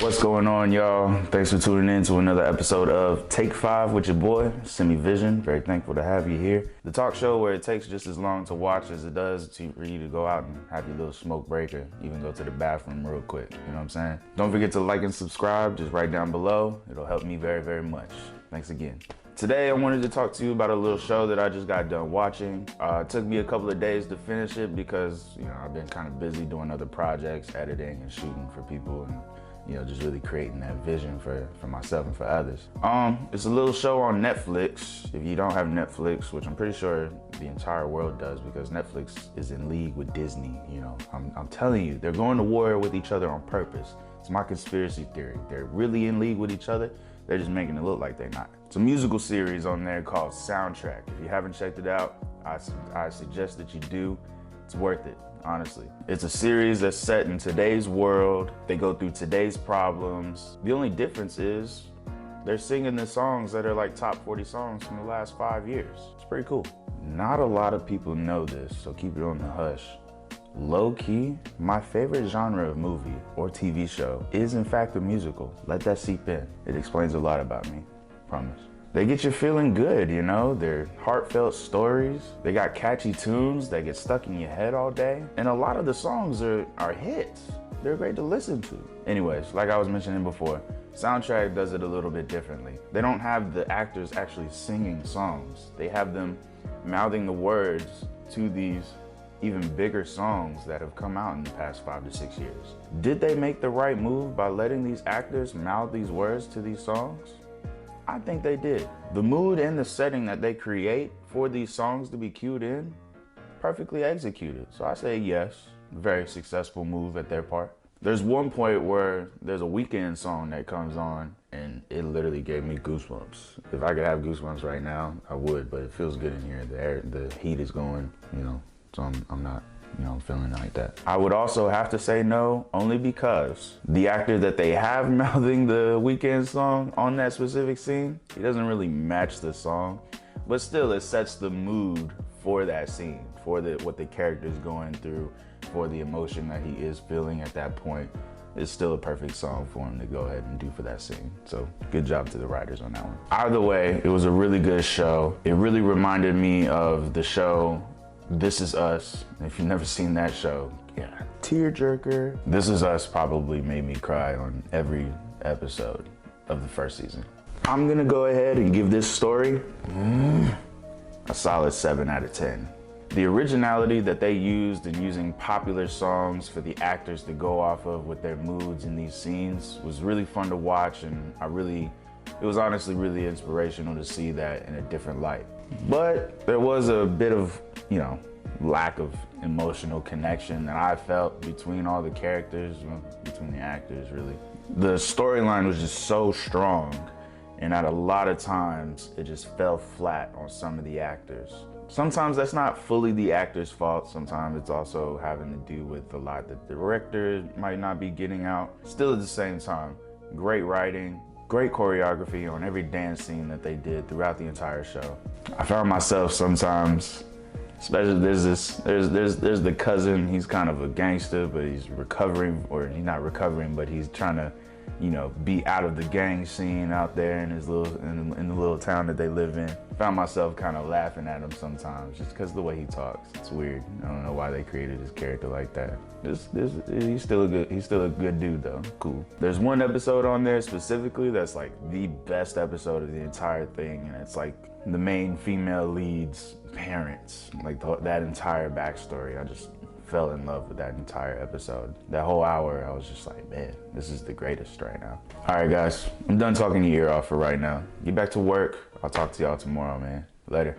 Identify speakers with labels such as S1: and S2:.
S1: What's going on, y'all? Thanks for tuning in to another episode of Take 5 with your boy, Semi Vision. Very thankful to have you here. The talk show where it takes just as long to watch as it does for you to go out and have your little smoke break or even go to the bathroom real quick. You know what I'm saying? Don't forget to like and subscribe just right down below. It'll help me very, very much. Thanks again. Today, I wanted to talk to you about a little show that I just got done watching. It took me a couple of days to finish it because, I've been kind of busy doing other projects, editing and shooting for people and, just really creating that vision for myself and for others. It's a little show on Netflix. If you don't have Netflix, which I'm pretty sure the entire world does because Netflix is in league with Disney, I'm telling you, they're going to war with each other on purpose. It's my conspiracy theory. They're really in league with each other. They're just making it look like they're not. It's a musical series on there called Soundtrack. If you haven't checked it out, I suggest that you do. It's worth it, honestly. It's a series that's set in today's world. They go through today's problems. The only difference is they're singing the songs that are like top 40 songs from the last 5 years. It's pretty cool. Not a lot of people know this, so keep it on the hush. Low key, my favorite genre of movie or TV show is in fact a musical. Let that seep in. It explains a lot about me, promise. They get you feeling good, They're heartfelt stories. They got catchy tunes that get stuck in your head all day. And a lot of the songs are hits. They're great to listen to. Anyways, like I was mentioning before, Soundtrack does it a little bit differently. They don't have the actors actually singing songs. They have them mouthing the words to these even bigger songs that have come out in the past 5 to 6 years. Did they make the right move by letting these actors mouth these words to these songs? I think they did. The mood and the setting that they create for these songs to be cued in, perfectly executed. So I say yes, very successful move at their part. There's one point where there's a Weeknd song that comes on and it literally gave me goosebumps. If I could have goosebumps right now, I would, but it feels good in here. The heat is going, so I'm not, feeling like that. I would also have to say no, only because the actor that they have mouthing the Weeknd song on that specific scene, he doesn't really match the song, but still it sets the mood for that scene, for what the character's going through, for the emotion that he is feeling at that point. It's still a perfect song for him to go ahead and do for that scene. So good job to the writers on that one. Either way, it was a really good show. It really reminded me of the show This Is Us. If you've never seen that show, yeah, tearjerker. This Is Us probably made me cry on every episode of the first season. I'm gonna go ahead and give this story a solid 7 out of 10. The originality that they used in using popular songs for the actors to go off of with their moods in these scenes was really fun to watch, and it was honestly really inspirational to see that in a different light. But there was a bit of, lack of emotional connection that I felt between all the characters, between the actors, really. The storyline was just so strong, and at a lot of times, it just fell flat on some of the actors. Sometimes that's not fully the actor's fault. Sometimes it's also having to do with a lot that the director might not be getting out. Still at the same time, great writing, great choreography on every dance scene that they did throughout the entire show. I found myself sometimes, especially there's the cousin. He's kind of a gangster, but he's recovering, or he's not recovering, but he's trying to, be out of the gang scene out there in his in the little town that they live in. Found myself kind of laughing at him sometimes, just because of the way he talks. It's weird. I don't know why they created his character like that. He's still a good dude though. Cool. There's one episode on there specifically that's like the best episode of the entire thing, and it's like the main female lead's parents, like that entire backstory. I just fell in love with that entire episode. That whole hour, I was just like, man, this is the greatest right now. All right, guys, I'm done talking your ear off for right now. Get back to work. I'll talk to y'all tomorrow, man. Later.